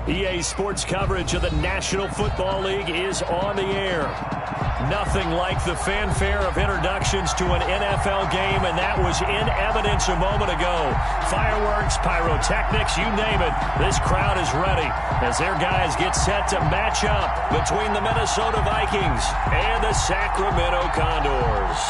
EA Sports coverage of the National Football League is on the air. Nothing like the fanfare of introductions to an NFL game, and that was in evidence a moment ago. Fireworks, pyrotechnics, you name it. This crowd is ready as their guys get set to match up between the Minnesota Vikings and the Sacramento Condors.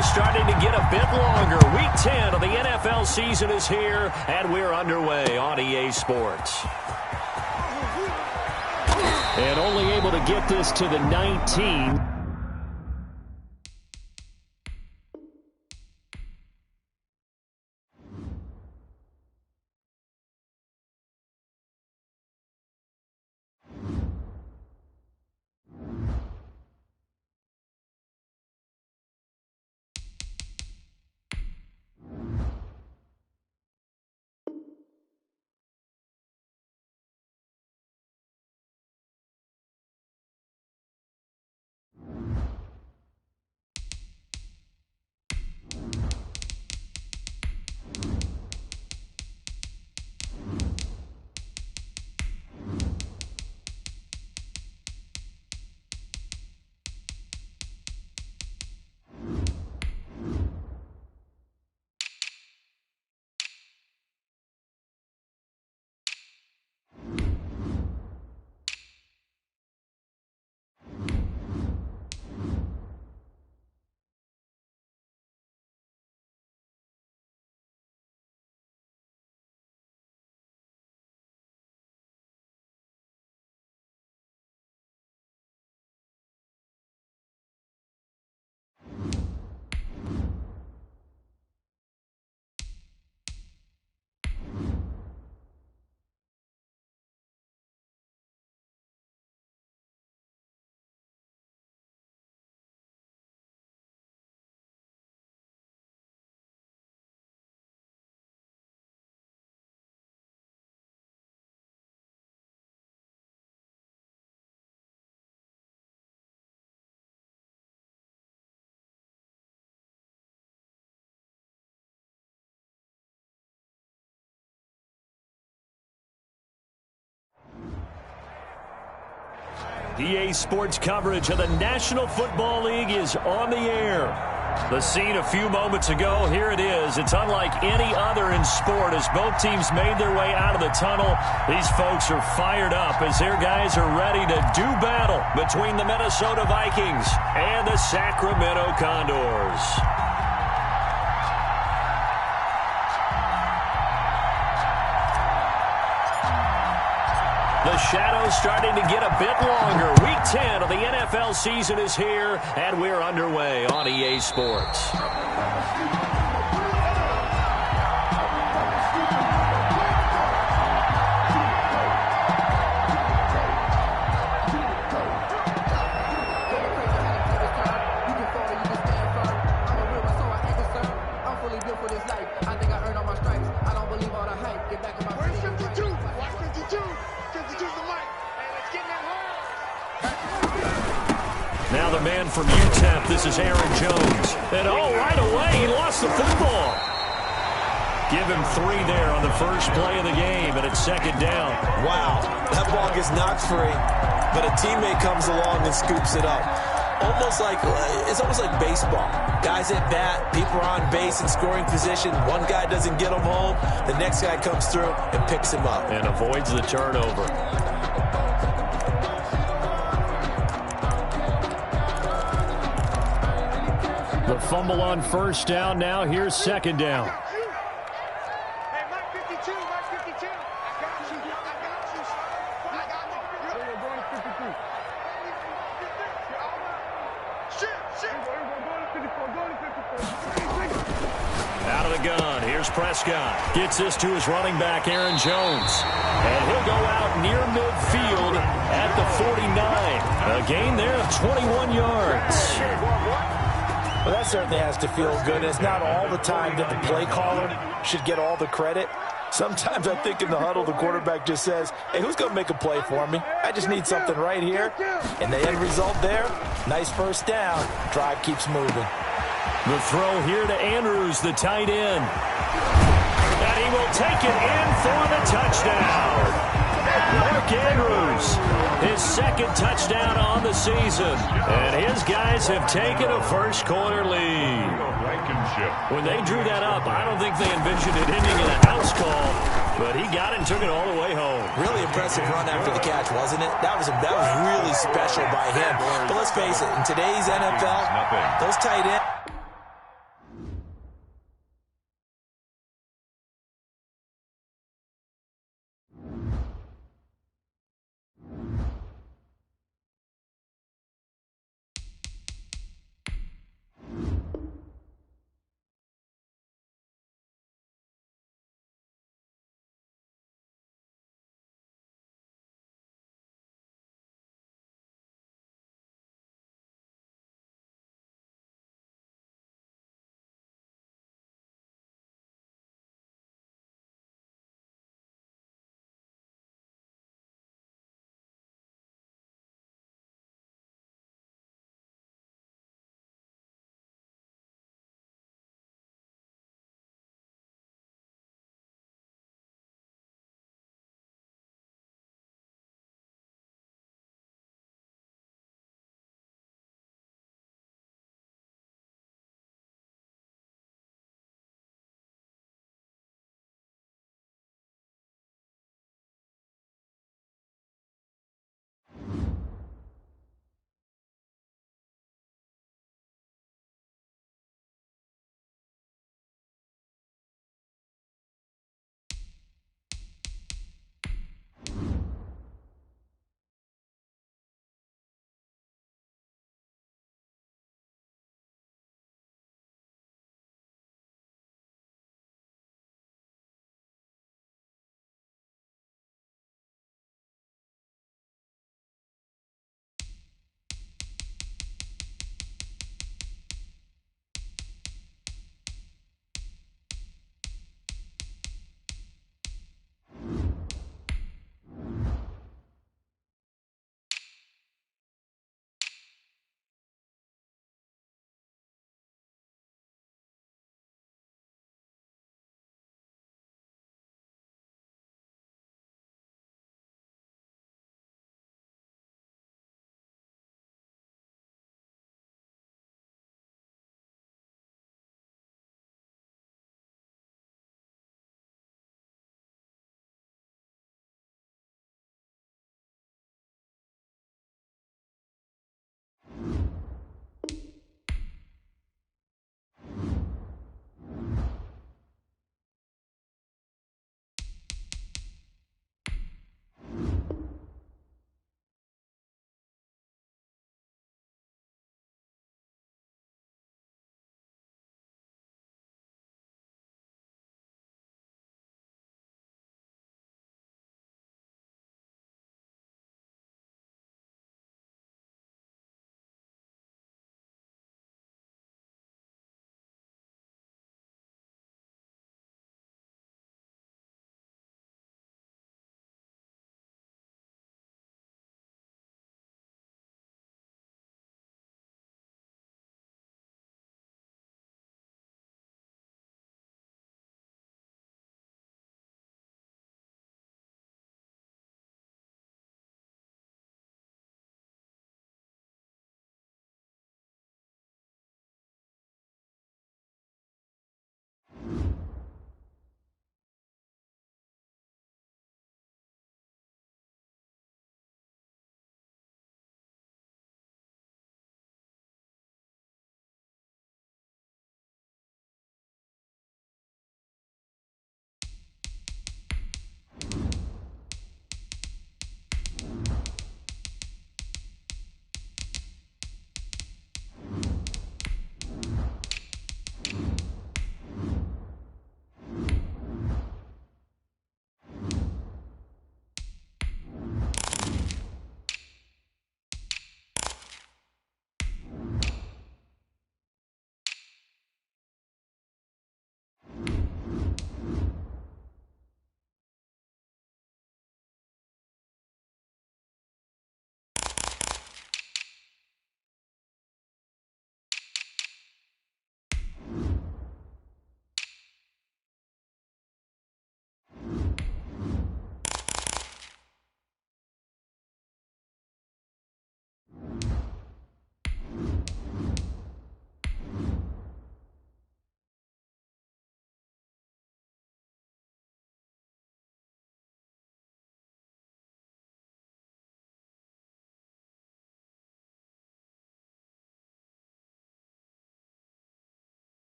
Starting to get a bit longer. Week 10 of the NFL season is here, and we're underway on EA Sports. And only able to get this to the 19. EA Sports coverage of the National Football League is on the air. The scene a few moments ago, here it is. It's unlike any other in sport as both teams made their way out of the tunnel. These folks are fired up as their guys are ready to do battle between the Minnesota Vikings and the Sacramento Condors. The shadow's starting to get a bit longer. Week 10 of the NFL season is here, and we're underway on EA Sports. Now the man from UTEP, this is Aaron Jones. And right away, he lost the football. Give him 3 there on the first play of the game, and it's second down. Wow, that ball gets knocked free, but a teammate comes along and scoops it up. It's almost like baseball. Guys at bat, people are on base in scoring position. One guy doesn't get him home, the next guy comes through and picks him up. And avoids the turnover. The fumble on first down. Now here's second down. Hey, Mike 52, Mike 52. I got you. We're going to 53. Out of the gun. Here's Prescott. Gets this to his running back, Aaron Jones. And he'll go out near midfield at the 49. A gain there of 21 yards. Well, that certainly has to feel good. It's not all the time that the play caller should get all the credit. Sometimes I think in the huddle, the quarterback just says, hey, who's going to make a play for me? I just need something right here. And the end result there, nice first down. Drive keeps moving. The throw here to Andrews, the tight end. And he will take it in for the touchdown. Mark Andrews, his second touchdown on the season. And his guys have taken a first-quarter lead. When they drew that up, I don't think they envisioned it ending in a house call, but he got it and took it all the way home. Really impressive run after the catch, wasn't it? That was really special by him. But let's face it, in today's NFL, those tight ends...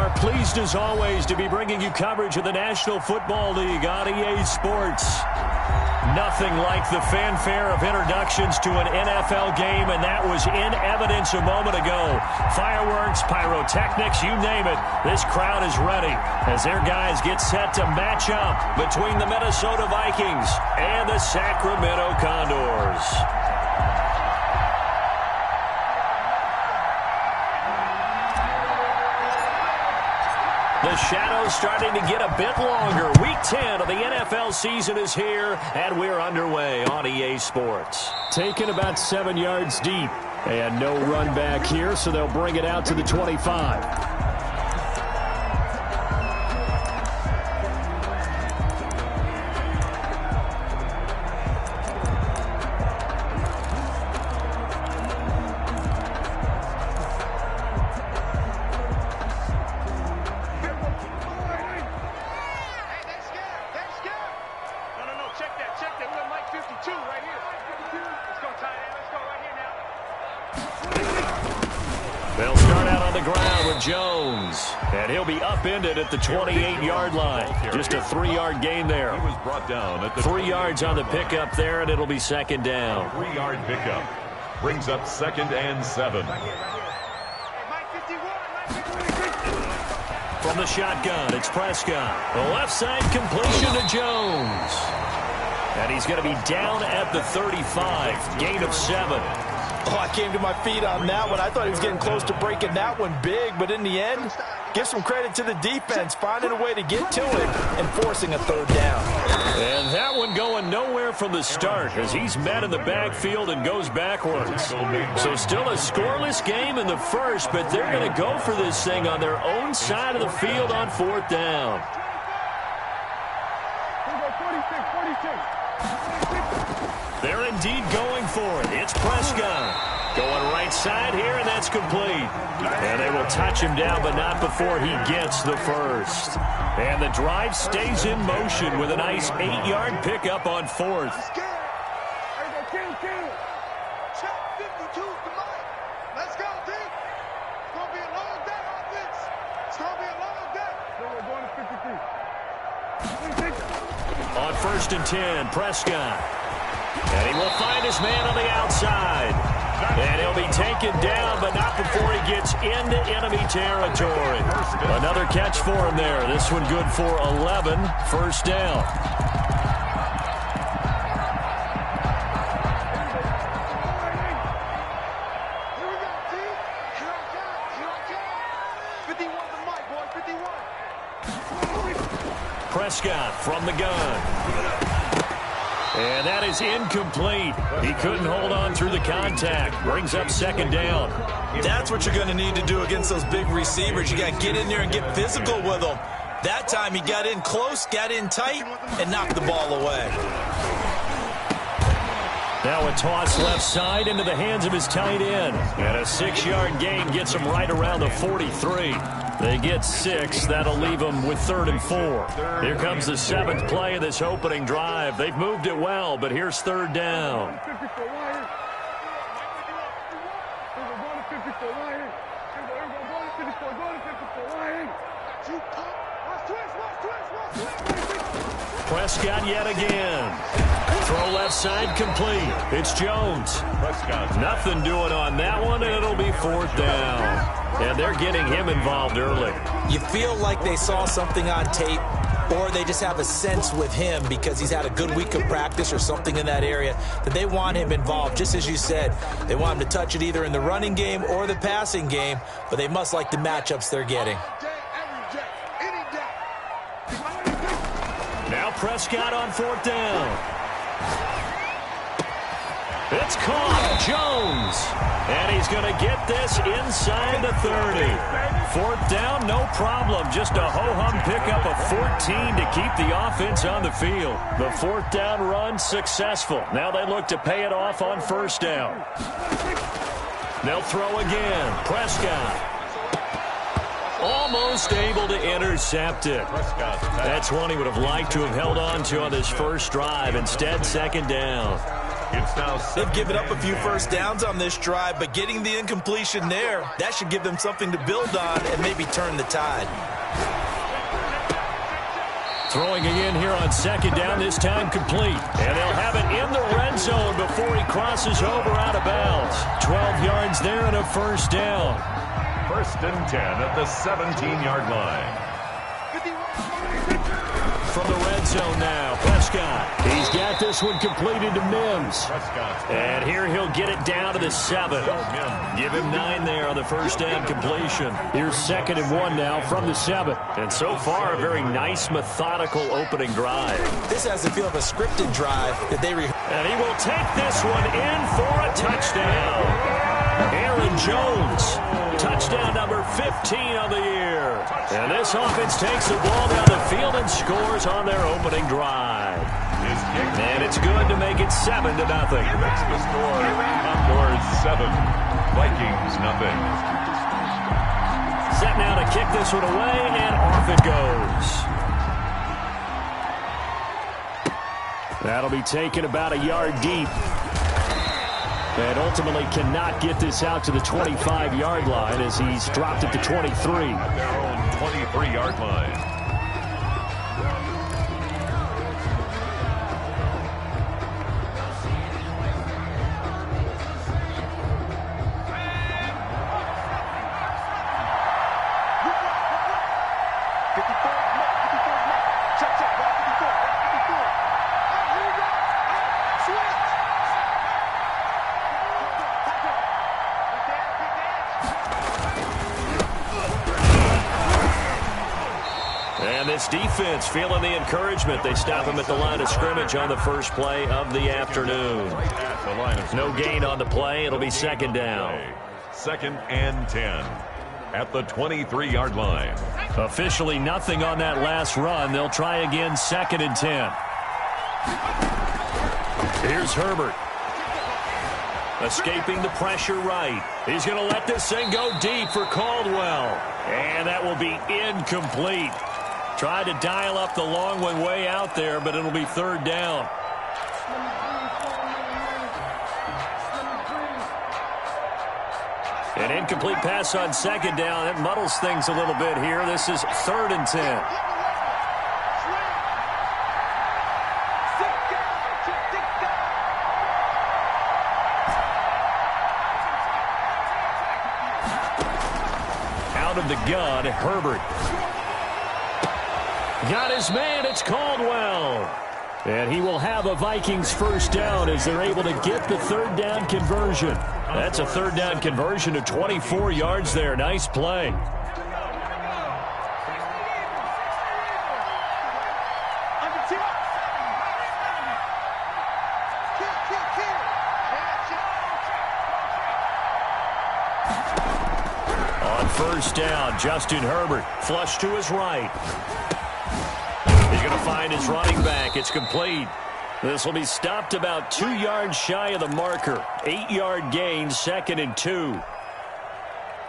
are pleased as always to be bringing you coverage of the National Football League on EA Sports. Nothing like the fanfare of introductions to an NFL game, and that was in evidence a moment ago. Fireworks, pyrotechnics, you name it. This crowd is ready as their guys get set to match up between the Minnesota Vikings and the Sacramento Condors. The shadow's starting to get a bit longer. Week 10 of the NFL season is here, and we're underway on EA Sports. Taken about 7 yards deep, and no run back here, so they'll bring it out to the 25. They'll start out on the ground with Jones, and he'll be upended at the 28-yard line. Just a 3-yard gain there. He was brought down at the 3 yards on the pickup there, and it'll be second down. 3-yard pickup brings up 2nd and 7. From the shotgun, it's Prescott. The left side completion to Jones. And he's going to be down at the 35, gain of 7. Oh, I came to my feet on that one. I thought he was getting close to breaking that one big, but in the end, give some credit to the defense, finding a way to get to it and forcing a 3rd down. And that one going nowhere from the start as he's met in the backfield and goes backwards. So still a scoreless game in the first, but they're going to go for this thing on their own side of the field on 4th down. They're indeed going for it. It's Prescott. Going right side here, and that's complete. And they will touch him down, but not before he gets the first. And the drive stays in motion with a nice 8-yard pickup on 4th. Let's go, D. It's going to be a long day on this. It's going to be a long day. So we're going to 53. On 1st and 10, Prescott. And he will find his man on the outside. And he'll be taken down, but not before he gets into enemy territory. Another catch for him there. This one good for 11, 1st down. Here we go, D. Here I come. Here I come. 51 the mic, boy. 51. Prescott from the gun. And that is incomplete. He couldn't hold on through the contact. Brings up 2nd down. That's what you're going to need to do against those big receivers. You got to get in there and get physical with them. That time he got in close, got in tight, and knocked the ball away. Now a toss left side into the hands of his tight end. And a 6-yard gain gets him right around the 43. They get 6. That'll leave them with 3rd and 4. Here comes the 7th play of this opening drive. They've moved it well, but here's 3rd down. Prescott yet again. Throw left side complete. It's Jones. Nothing doing on that one, and it'll be 4th down. And they're getting him involved early. You feel like they saw something on tape, or they just have a sense with him because he's had a good week of practice or something in that area that they want him involved. Just as you said, they want him to touch it either in the running game or the passing game, but they must like the matchups they're getting. Now Prescott on 4th down. It's caught. Jones. And he's going to get this inside the 30. 4th down, no problem. Just a ho-hum pickup of 14 to keep the offense on the field. The 4th down run successful. Now they look to pay it off on 1st down. They'll throw again. Prescott. Almost able to intercept it. That's one he would have liked to have held on to on this first drive. Instead, 2nd down. It's now They've given up a few first downs on this drive, but getting the incompletion there, that should give them something to build on and maybe turn the tide. Throwing again here on second down, this time complete. And they'll have it in the red zone before he crosses over out of bounds. 12 yards there and a first down. 1st and 10 at the 17-yard line. From the red zone now, Prescott. He's got this one completed to Mims. And here he'll get it down to the 7. Give him 9 there on the first down completion. Here's 2nd and 1 now from the 7. And so far, a very nice, methodical opening drive. This has the feel of a scripted drive that they And he will take this one in for a touchdown. Aaron Jones, touchdown number 15 on the year. And this offense takes the ball down the field and scores on their opening drive. And it's good to make it 7-0. That's the score. Condors 7, Vikings nothing. Set now to kick this one away, and off it goes. That'll be taken about a yard deep. And ultimately cannot get this out to the 25-yard line as he's dropped it to 23. At their own 23-yard line. Defense feeling the encouragement. They stop him at the line of scrimmage on the first play of the afternoon. No gain on the play. It'll be 2nd down. 2nd and 10 at the 23-yard line. Officially nothing on that last run. They'll try again 2nd and 10. Here's Herbert. Escaping the pressure right. He's going to let this thing go deep for Caldwell. And that will be incomplete. Tried to dial up the long one way out there, but it'll be 3rd down. An incomplete pass on 2nd down. It muddles things a little bit here. This is 3rd and 10. Out of the gun, Herbert. Got his man, it's Caldwell. And he will have a Vikings first down as they're able to get the 3rd down conversion. That's a 3rd down conversion of 24 yards there. Nice play. On first down, Justin Herbert, flush to his right. He's going to find his running back. It's complete. This will be stopped about 2 yards shy of the marker. 8-yard gain, 2nd and 2.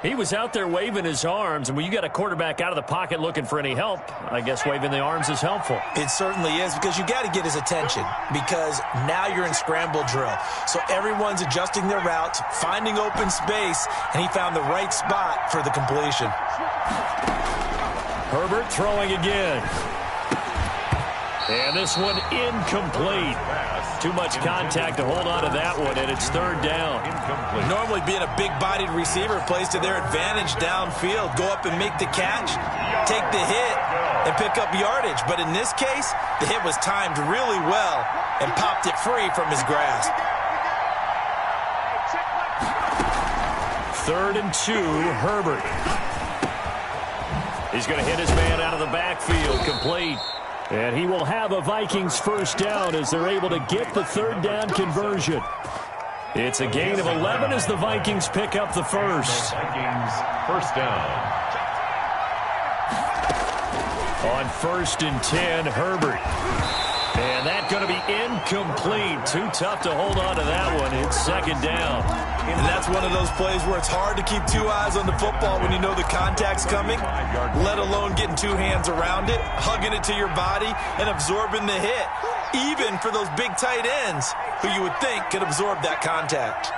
He was out there waving his arms, and when you got a quarterback out of the pocket looking for any help, I guess waving the arms is helpful. It certainly is, because you got to get his attention, because now you're in scramble drill. So everyone's adjusting their routes, finding open space, and he found the right spot for the completion. Herbert throwing again. And this one incomplete. Too much contact to hold on to that one, and it's 3rd down. Normally being a big-bodied receiver plays to their advantage downfield. Go up and make the catch, take the hit, and pick up yardage. But in this case, the hit was timed really well and popped it free from his grasp. 3rd and 2, Herbert. He's going to hit his man out of the backfield, complete. And he will have a Vikings first down as they're able to get the 3rd down conversion. It's a gain of 11 as the Vikings pick up the first. Vikings first down. On 1st and 10, Herbert. And that's going to be incomplete. Too tough to hold on to that one. It's 2nd down. And that's one of those plays where it's hard to keep 2 eyes on the football when you know the contact's coming, let alone getting 2 hands around it, hugging it to your body, and absorbing the hit. even for those big tight ends who you would think could absorb that contact.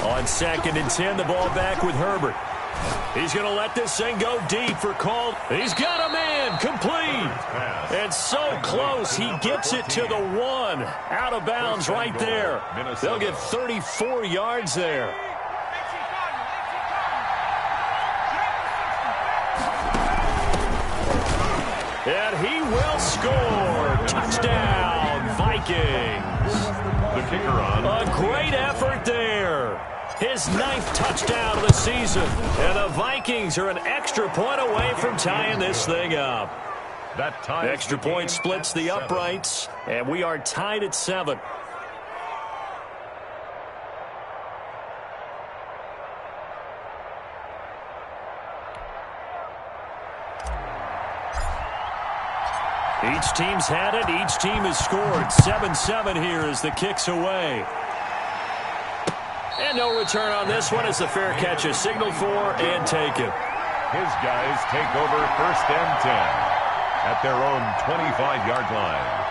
On 2nd and 10, the ball back with Herbert. He's going to let this thing go deep for Cole. He's got a man, complete. And so close, he gets it to the 1. Out of bounds right there. They'll get 34 yards there. And he will score. Touchdown, Vikings. The kicker on. A great effort there. His 9th touchdown of the season. And the Vikings are an extra point away from tying this thing up. That ties Extra point splits the 7. uprights, and we are tied at 7. Each team's had it. Each team has scored. 7-7 here as the kick's away. And no return on this one as the fair catch is signaled for and taken. His guys take over 1st and 10 at their own 25-yard line.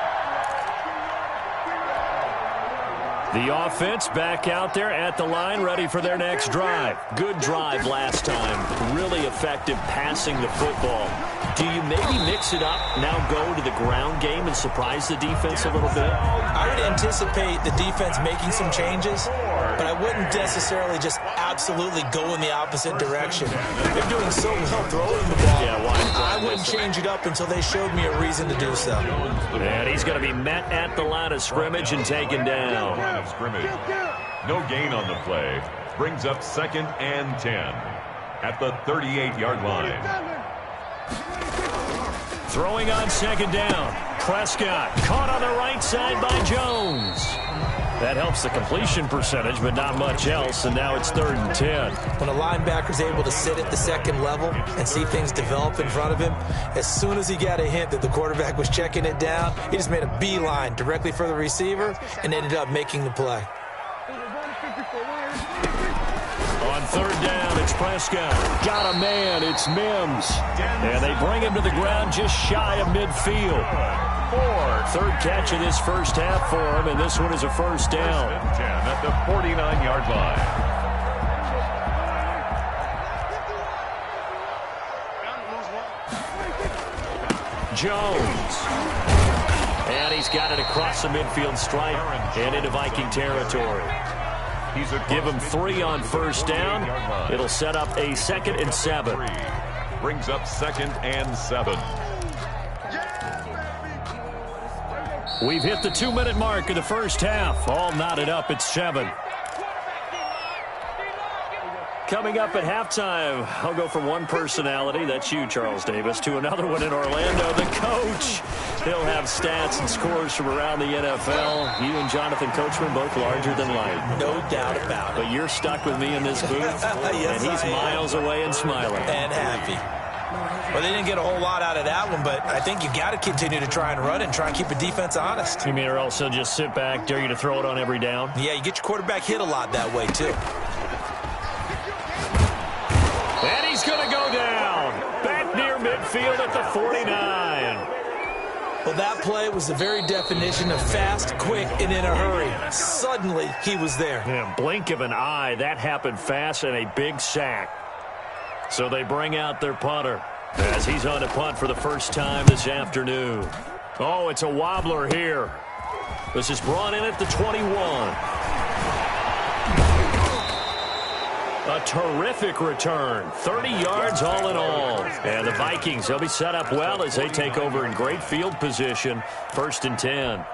The offense back out there at the line, ready for their next drive. Good drive last time. Really effective passing the football. Do you maybe mix it up, now go to the ground game and surprise the defense a little bit? I would anticipate the defense making some changes, but I wouldn't necessarily just absolutely go in the opposite direction. They're doing so well throwing the ball. Yeah, why? I wouldn't change it up until they showed me a reason to do so. And he's going to be met at the line of scrimmage and taken down. Line of scrimmage. No gain on the play. Brings up 2nd and 10 at the 38-yard line. Throwing on 2nd down. Prescott caught on the right side by Jones. That helps the completion percentage, but not much else, and now it's 3rd and 10. When a linebacker's able to sit at the 2nd level and see things develop in front of him, as soon as he got a hint that the quarterback was checking it down, he just made a beeline directly for the receiver and ended up making the play. On 3rd down, it's Prescott. Got a man, it's Mims. And they bring him to the ground just shy of midfield. 3rd catch of this first half for him, and this one is a 1st down. 1st and 10 at the 49-yard line. Jones. And he's got it across the midfield stripe and into Viking territory. Give him 3 on 1st down. It'll set up a 2nd and 7. Brings up 2nd and 7. We've hit the 2-minute mark of the first half. All knotted up at 7. Coming up at halftime, I'll go from one personality, that's you, Charles Davis, to another one in Orlando, the coach. He'll have stats and scores from around the NFL. You and Jonathan Coachman both larger than life. No doubt about it. But you're stuck with me in this booth, Yes, and he's miles away and smiling. And happy. Well, they didn't get a whole lot out of that one, but I think you got to continue to try and run it and try and keep a defense honest. You mean or else he'll just sit back, dare you to throw it on every down? Yeah, you get your quarterback hit a lot that way, too. And he's going to go down. Back near midfield at the 49. Well, that play was the very definition of fast, quick, and in a hurry. Suddenly, he was there. Yeah, blink of an eye. That happened fast and a big sack. So they bring out their punter as he's on to punt for the first time this afternoon. Oh, it's a wobbler here. This is brought in at the 21. A terrific return. 30 yards all in all. And the Vikings, they'll be set up well as they take over in great field position. 1st and 10.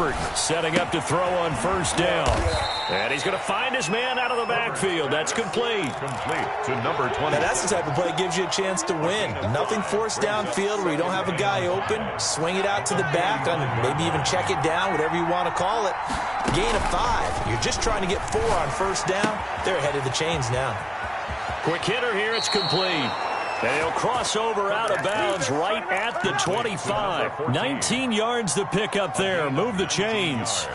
Herbert setting up to throw on first down. And he's going to find his man out of the backfield. That's complete. Complete to number 20. Now that's the type of play that gives you a chance to win. Nothing forced downfield where you don't have a guy open. Swing it out to the back, and maybe even check it down, whatever you want to call it. Gain of 5. You're just trying to get 4 on first down. They're ahead of the chains now. Quick hitter here. It's complete. And he'll cross over out of bounds right at the 25. 19 yards to pick up there. Move the chains.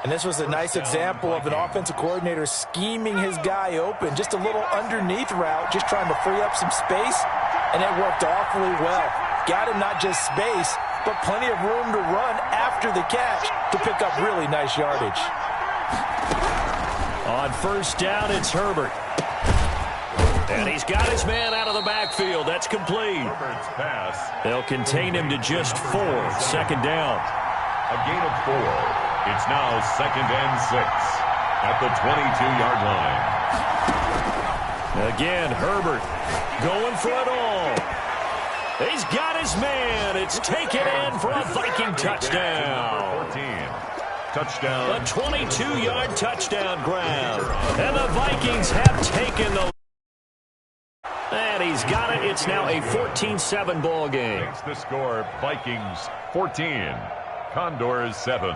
And this was a nice example of an offensive coordinator scheming his guy open. Just a little underneath route, just trying to free up some space, and it worked awfully well. Got him not just space, but plenty of room to run after the catch to pick up really nice yardage. On first down, it's Herbert. And he's got his man out of the backfield. That's complete. Herbert's pass. They'll contain him to just 4. Second down. A gain of 4. It's now 2nd and 6 at the 22-yard line. Again, Herbert going for it all. He's got his man. It's taken in for a Viking touchdown. 14. Touchdown. A 22-yard touchdown grab. And the Vikings have taken the... And he's got it. It's now a 14-7 ball game. Makes the score Vikings 14, Condors 7.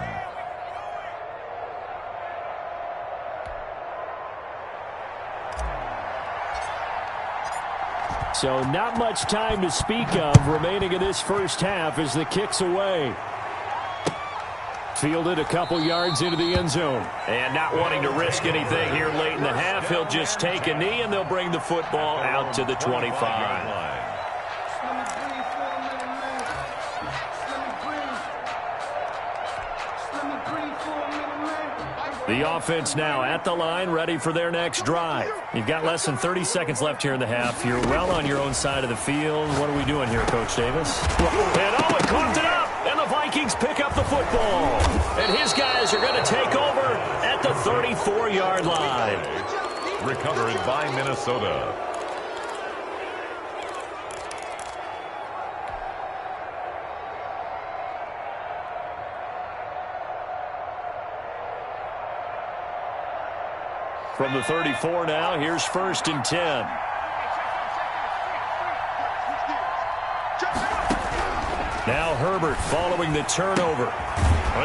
So not much time to speak of remaining in this first half as the kick's away. Fielded a couple yards into the end zone. And not wanting to risk anything here late in the half, he'll just take a knee and they'll bring the football out to the 25. The offense now at the line, ready for their next drive. You've got less than 30 seconds left here in the half. You're well on your own side of the field. What are we doing here, Coach Davis? And it coughed it up, and the Vikings pick up the football. And his guys are going to take over at the 34-yard line. Recovered by Minnesota. From the 34 now, here's 1st and 10. Now Herbert following the turnover.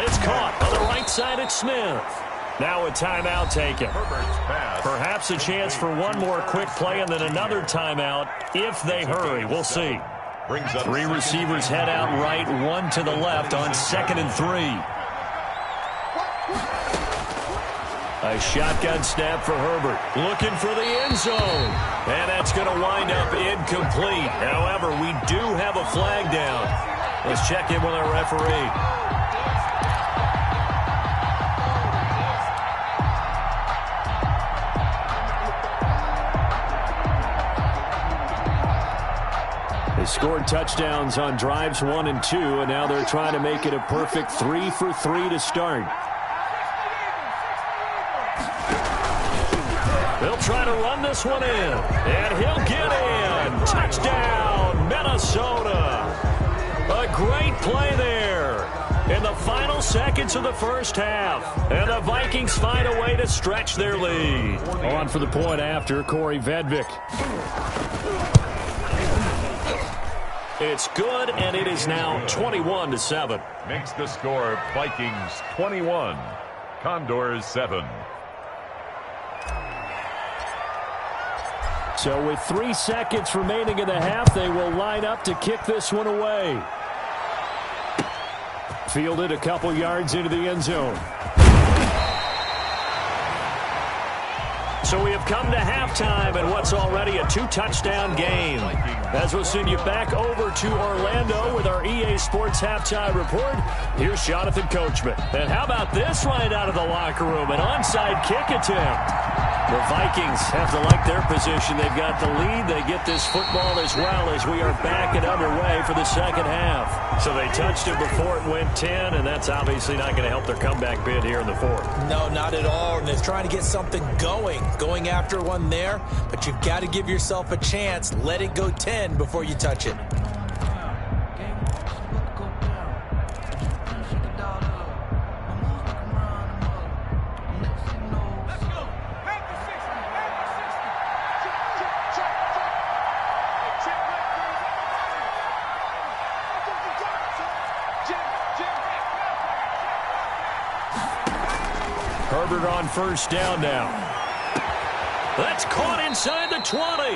It's caught on the right side at Smith. Now a timeout taken. Perhaps a chance for one more quick play and then another timeout if they hurry. We'll see. 3 receivers head out right, 1 to the left on 2nd and 3. A shotgun snap for Herbert. Looking for the end zone. And that's going to wind up incomplete. However, we do have a flag down. Let's check in with our referee. They scored touchdowns on drives 1 and 2, and now they're trying to make it a perfect 3 for 3 to start. They'll try to run this one in, and he'll get in. Touchdown, Minnesota. A great play there in the final seconds of the first half. And the Vikings find a way to stretch their lead. On for the point after, Corey Vedvik. It's good, and it is now 21-7. Makes the score Vikings 21, Condors 7. So with 3 seconds remaining in the half, they will line up to kick this one away. Fielded a couple yards into the end zone. So we have come to halftime in what's already a 2-touchdown game. As we'll send you back over to Orlando with our EA Sports Halftime Report, here's Jonathan Coachman. And how about this right out of the locker room? An onside kick attempt. The Vikings have to like their position. They've got the lead. They get this football as well as we are back and underway for the second half. So they touched it before it went 10, and that's obviously not going to help their comeback bid here in the fourth. No, not at all. And they're trying to get something going after one there. But you've got to give yourself a chance. Let it go 10 before you touch it. Herbert on first down now. That's caught inside the 20.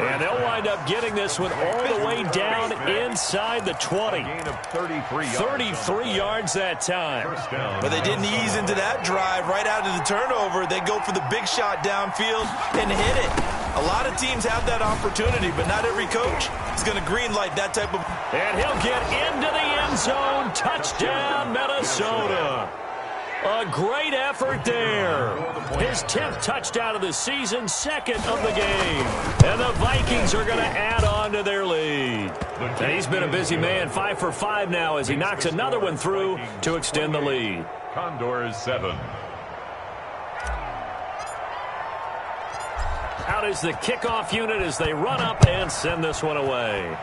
And they'll wind up getting this one all the way down inside the 20. 33 yards that time. But they didn't ease into that drive right out of the turnover. They go for the big shot downfield and hit it. A lot of teams have that opportunity, but not every coach is going to green light that type of... And he'll get into the end zone. Touchdown, Minnesota. A great effort there. His 10th touchdown of the season, second of the game. And the Vikings are going to add on to their lead. And he's been a busy man, 5 for 5 now as he knocks another one through to extend the lead. Condors 7. Out is the kickoff unit as they run up and send this one away.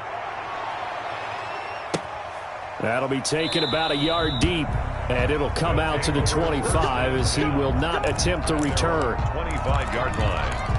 That'll be taken about a yard deep, and it'll come out to the 25 as he will not attempt to return. 25-yard line.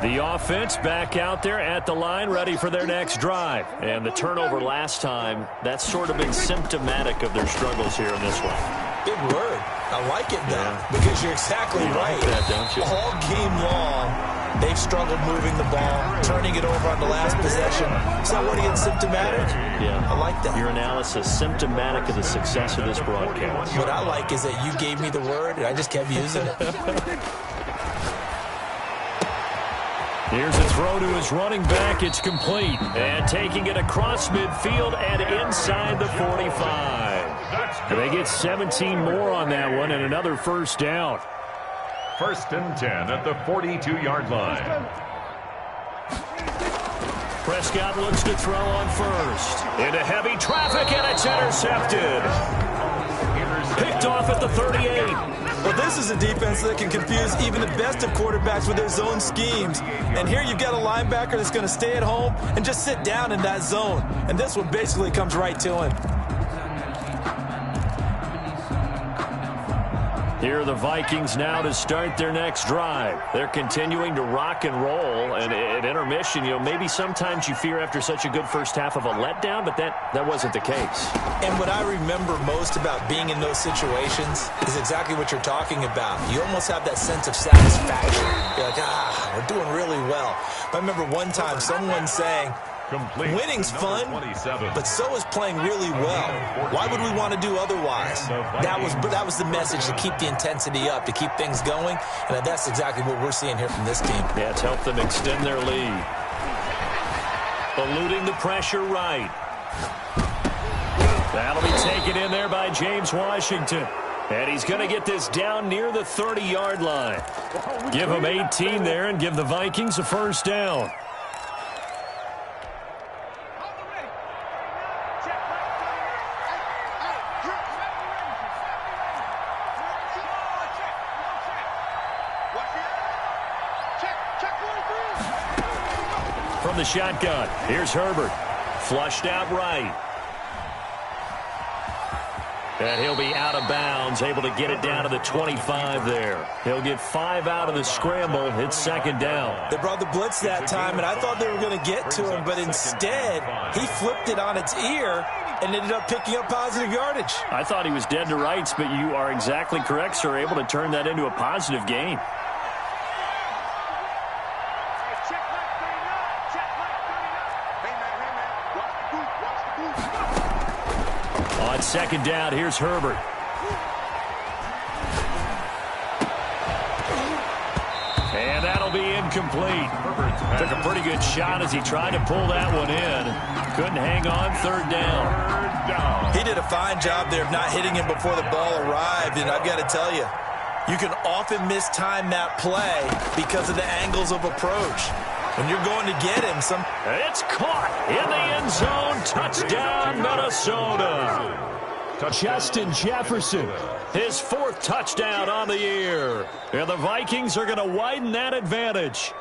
The offense back out there at the line, ready for their next drive. And the turnover last time, that's sort of been symptomatic of their struggles here in this one. Big word. I like it, though, because you're exactly right. Like that, don't you? All game long, they've struggled moving the ball, turning it over on the last possession. Is that word again, symptomatic? Yeah. I like that. Your analysis, symptomatic of the success of this broadcast. What I like is that you gave me the word, and I just kept using it. Here's a throw to his running back. It's complete. And taking it across midfield and inside the 45. And they get 17 more on that one and another first down. 1st and 10 at the 42-yard line. Prescott looks to throw on first. Into heavy traffic, and it's intercepted. Picked off at the 38. Well, this is a defense that can confuse even the best of quarterbacks with their zone schemes. And here you've got a linebacker that's going to stay at home and just sit down in that zone. And this one basically comes right to him. Here are the Vikings now to start their next drive. They're continuing to rock and roll, and at intermission, maybe sometimes you fear after such a good first half of a letdown, but that wasn't the case. And what I remember most about being in those situations is exactly what you're talking about. You almost have that sense of satisfaction. You're like, we're doing really well. I remember one time someone saying, winning's fun, but so is playing really well. Why would we want to do otherwise? That was the message, to keep the intensity up, to keep things going, and that's exactly what we're seeing here from this team. Yeah, it's helped them extend their lead. Eluding the pressure right. That'll be taken in there by James Washington. And he's going to get this down near the 30-yard line. Give him 18 there and give the Vikings a first down. From the shotgun, here's Herbert. Flushed out right. And he'll be out of bounds, able to get it down to the 25 there. He'll get 5 out of the scramble. It's second down. They brought the blitz that time, and I thought they were going to get to him, but instead, he flipped it on its ear and ended up picking up positive yardage. I thought he was dead to rights, but you are exactly correct, sir, able to turn that into a positive gain. On second down, here's Herbert. And that'll be incomplete. Took a pretty good shot as he tried to pull that one in. Couldn't hang on, third down. He did a fine job there of not hitting him before the ball arrived, and I've got to tell you, you can often mistime that play because of the angles of approach. When you're going to get him, it's caught in the end zone. Touchdown, Minnesota. Justin Jefferson, his 4th touchdown on the year. And the Vikings are going to widen that advantage.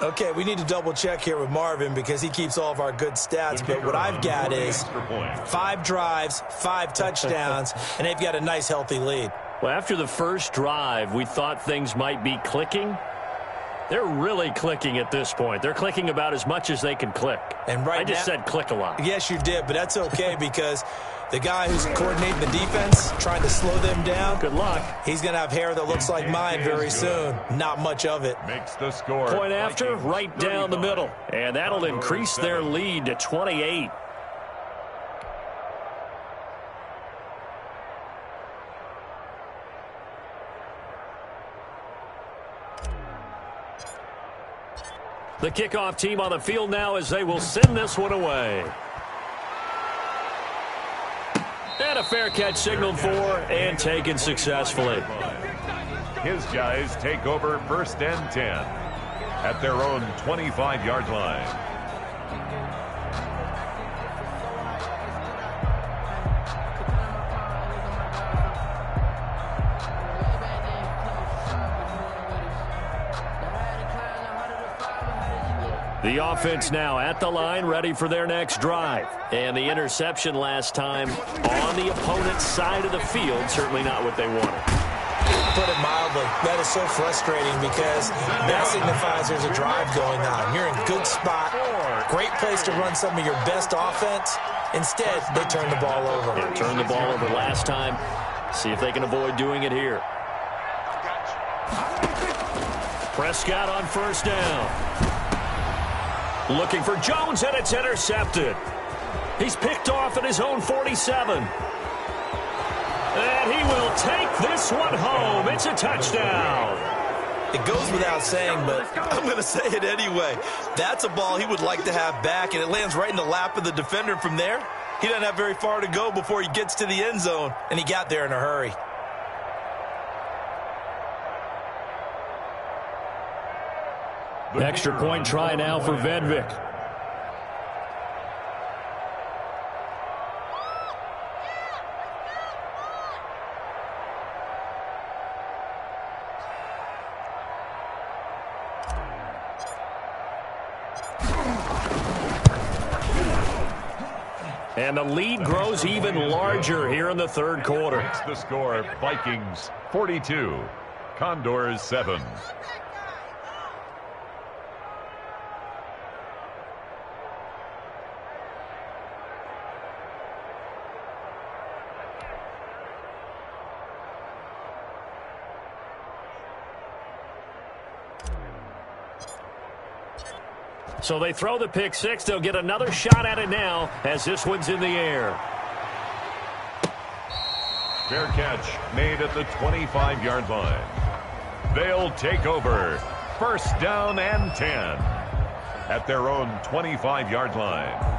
Okay, we need to double-check here with Marvin because he keeps all of our good stats. But what I've got is 5 drives, 5 touchdowns, and they've got a nice, healthy lead. Well, after the first drive, we thought things might be clicking. They're really clicking at this point. They're clicking about as much as they can click. And right I just said click a lot. Yes, you did, but that's okay because the guy who's coordinating the defense, trying to slow them down, good luck. He's going to have hair that looks like mine very soon. Not much of it. Makes the score. Point after, right down the middle. And that'll increase their lead to 28. The kickoff team on the field now as they will send this one away. And a fair catch signaled for and taken successfully. His guys take over 1st and 10 at their own 25-yard line. The offense now at the line, ready for their next drive. And the interception last time on the opponent's side of the field, certainly not what they wanted. Put it mildly, that is so frustrating because that signifies there's a drive going on. You're in a good spot, great place to run some of your best offense. Instead, they turn the ball over. Yeah, turned the ball over last time. See if they can avoid doing it here. Prescott on 1st down. Looking for Jones, and it's intercepted. He's picked off at his own 47. And he will take this one home. It's a touchdown. It goes without saying, but I'm going to say it anyway. That's a ball he would like to have back, and it lands right in the lap of the defender from there. He doesn't have very far to go before he gets to the end zone, and he got there in a hurry. Extra point try now for Vedvik. And the lead grows even larger here in the 3rd quarter. Makes the score Vikings 42, Condors 7. So they throw the pick six. They'll get another shot at it now as this one's in the air. Fair catch made at the 25-yard line. They'll take over 1st down and 10 at their own 25-yard line.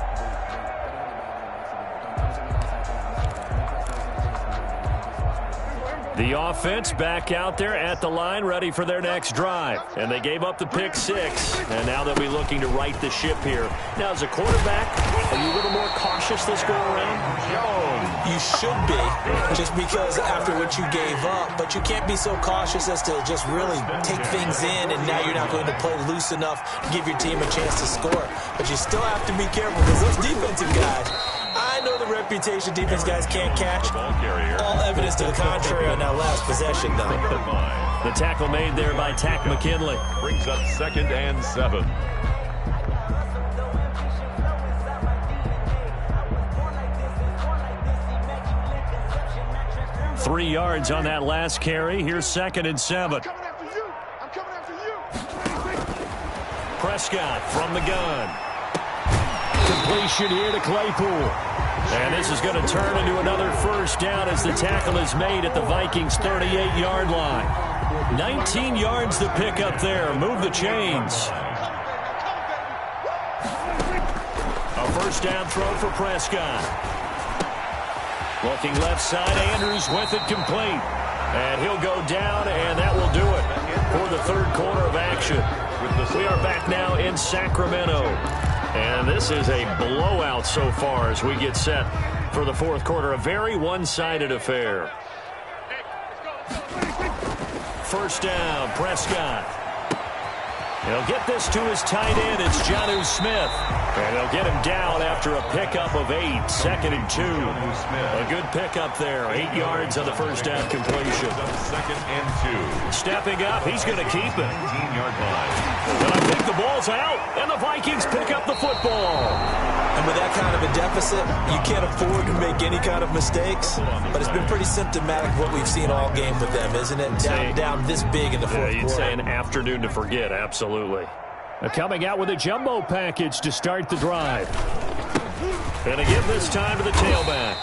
The offense back out there at the line, ready for their next drive. And they gave up the pick six, and now they'll be looking to right the ship here. Now, as a quarterback, are you a little more cautious this go-around? You should be, just because after what you gave up. But you can't be so cautious as to just really take things in, and now you're not going to play loose enough to give your team a chance to score. But you still have to be careful because those defensive guys, I know the reputation defense guys can't catch. All evidence to the contrary on that last possession, though. The tackle made there by Tack McKinley. Brings up 2nd and 7. Three yards on that last carry. Here's 2nd and 7. I'm coming after you. I'm coming after you. Prescott from the gun. Completion here to Claypool. And this is going to turn into another 1st down as the tackle is made at the Vikings' 38-yard line. 19 yards to pick up there. Move the chains. A 1st down throw for Prescott. Looking left side, Andrews with it complete. And he'll go down, and that will do it for the 3rd quarter of action. We are back now in Sacramento. And this is a blowout so far as we get set for the 4th quarter. A very one-sided affair. 1st down, Prescott. He'll get this to his tight end. It's Jonnu Smith. And they'll get him down after a pickup of 8, 2nd and 2. A good pickup there, 8 yards on the first down completion. 2nd and 2. Stepping up, he's going to keep it. 19-yard line. And I think the ball's out, and the Vikings pick up the football. And with that kind of a deficit, you can't afford to make any kind of mistakes. But it's been pretty symptomatic of what we've seen all game with them, isn't it? Down this big in the fourth quarter. You'd say an afternoon to forget, absolutely. Coming out with a jumbo package to start the drive. Going to give this time to the tailback.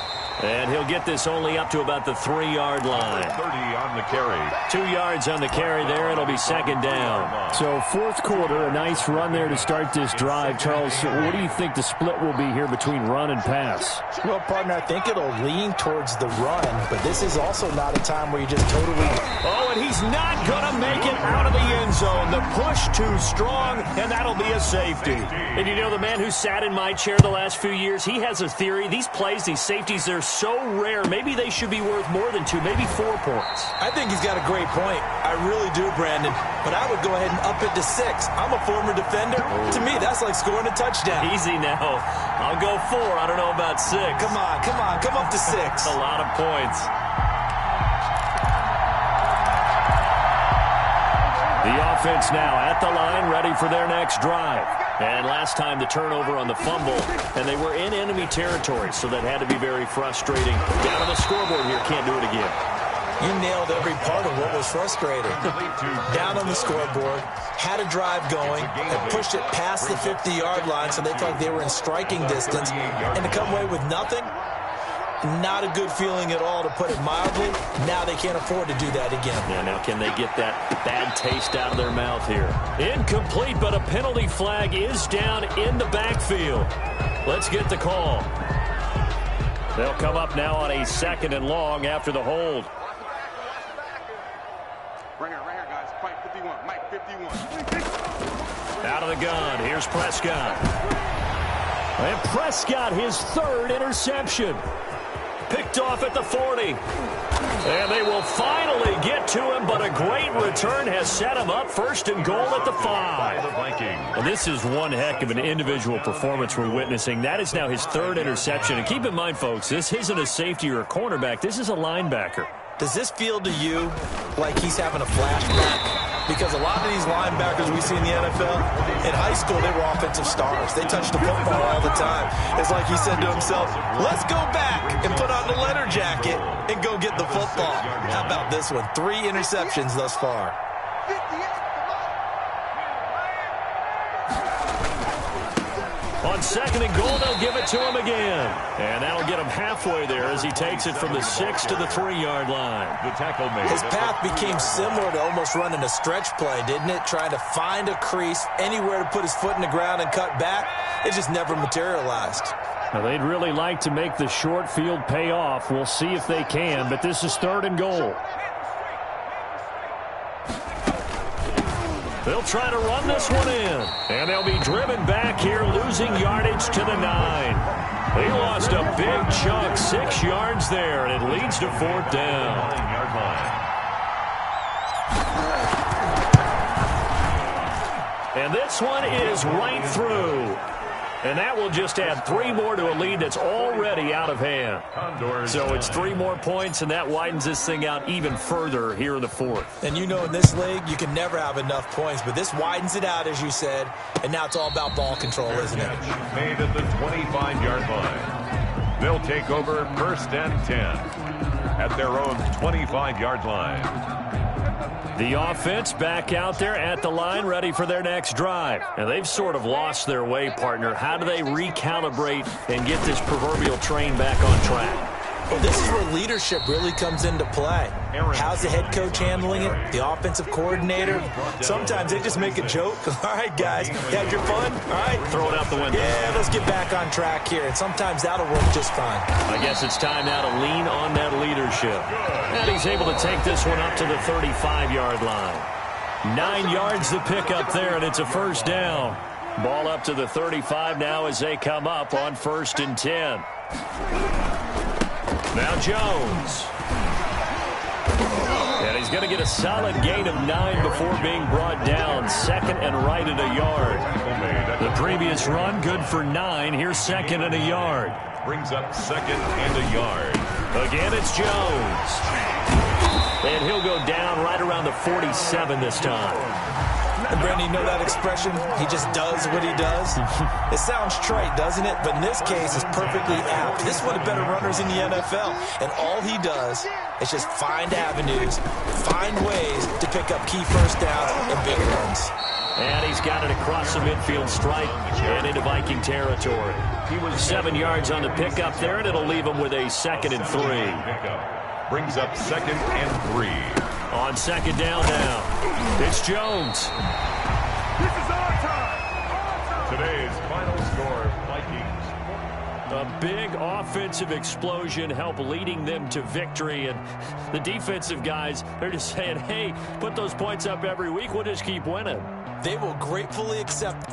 And he'll get this only up to about the 3-yard line. 30 on the carry. 2 yards on the carry there. It'll be 2nd down. So fourth quarter, a nice run there to start this drive. Charles, what do you think the split will be here between run and pass? Well, partner, I think it'll lean towards the run, but this is also not a time where you just totally... Oh, and he's not going to make it out of the end zone. The push too strong, and that'll be a safety. And you know, the man who sat in my chair the last few years, he has a theory. These plays, these safeties, they're so rare. Maybe they should be worth more than 2, maybe 4 points. I think he's got a great point. I really do, Brandon. But I would go ahead and up it to 6. I'm a former defender. To me, that's like scoring a touchdown. Easy now. I'll go 4. I don't know about 6. Come on. Come up to 6. A lot of points. The offense now at the line, ready for their next drive. And last time the turnover on the fumble, and they were in enemy territory, so that had to be very frustrating. Down on the scoreboard here, can't do it again. You nailed every part of what was frustrating. Down on the scoreboard, had a drive going, and pushed it past the 50-yard line, so they felt like they were in striking distance, and to come away with nothing, not a good feeling at all, to put it mildly. Now they can't afford to do that again. Yeah, now can they get that bad taste out of their mouth here? Incomplete, but a penalty flag is down in the backfield. Let's get the call. They'll come up now on a 2nd and long after the hold. Right here, guys. Mike 51. Out of the gun. Here's Prescott. And Prescott, his 3rd interception. Picked off at the 40. And they will finally get to him, but a great return has set him up. 1st and goal at the 5. The Vikings. And this is one heck of an individual performance we're witnessing. That is now his 3rd interception. And keep in mind, folks, this isn't a safety or a cornerback. This is a linebacker. Does this feel to you like he's having a flashback? Because a lot of these linebackers we see in the NFL, in high school, they were offensive stars. They touched the football all the time. It's like he said to himself, let's go back and put on the leather jacket and go get the football. How about this one? 3 interceptions thus far. On 2nd and goal, they'll give it to him again. And that'll get him halfway there as he takes it from the 6 to the 3-yard line. The tackle made. His path became similar to almost running a stretch play, didn't it? Trying to find a crease, anywhere to put his foot in the ground and cut back. It just never materialized. Now, they'd really like to make the short field pay off. We'll see if they can, but this is 3rd and goal. They'll try to run this one in. And they'll be driven back here, losing yardage to the 9. They lost a big chunk, 6 yards there, and it leads to 4th down. 9-yard line. And this one is right through. And that will just add 3 more to a lead that's already out of hand. So it's 3 more points, and that widens this thing out even further here in the 4th. And you know, in this league, you can never have enough points, but this widens it out, as you said, and now it's all about ball control, isn't it? Made at the 25-yard line. They'll take over 1st and 10 at their own 25-yard line. The offense back out there at the line, ready for their next drive. And they've sort of lost their way, partner. How do they recalibrate and get this proverbial train back on track? Well, this is where leadership really comes into play. How's the head coach handling it? The offensive coordinator? Sometimes they just make a joke. All right, guys, you had your fun? All right. Throw it out the window. Yeah, let's get back on track here. And sometimes that'll work just fine. I guess it's time now to lean on that leadership. And he's able to take this one up to the 35-yard line. 9 yards to pick up there, and it's a 1st down. Ball up to the 35 now as they come up on 1st and 10. Now Jones. And He's going to get a solid gain of 9 before being brought down. 2nd and right at a yard. The previous run, good for 9. Here's 2nd and a yard. Brings up 2nd and a yard. Again, it's Jones. And he'll go down right around the 47 this time. And Brandon, you know that expression? He just does what he does. It sounds trite, doesn't it? But in this case, it's perfectly apt. This is one of the better runners in the NFL. And all he does is just find avenues, find ways to pick up key first downs and big runs. And he's got it across the midfield stripe and into Viking territory. He was 7 yards on the pickup there, and it'll leave him with a 2nd and 3. Brings up 2nd and 3. On 2nd down now, it's Jones. This is our time. Today's final score, Vikings. A big offensive explosion helped leading them to victory. And the defensive guys, they're just saying, hey, put those points up every week. We'll just keep winning. They will gratefully accept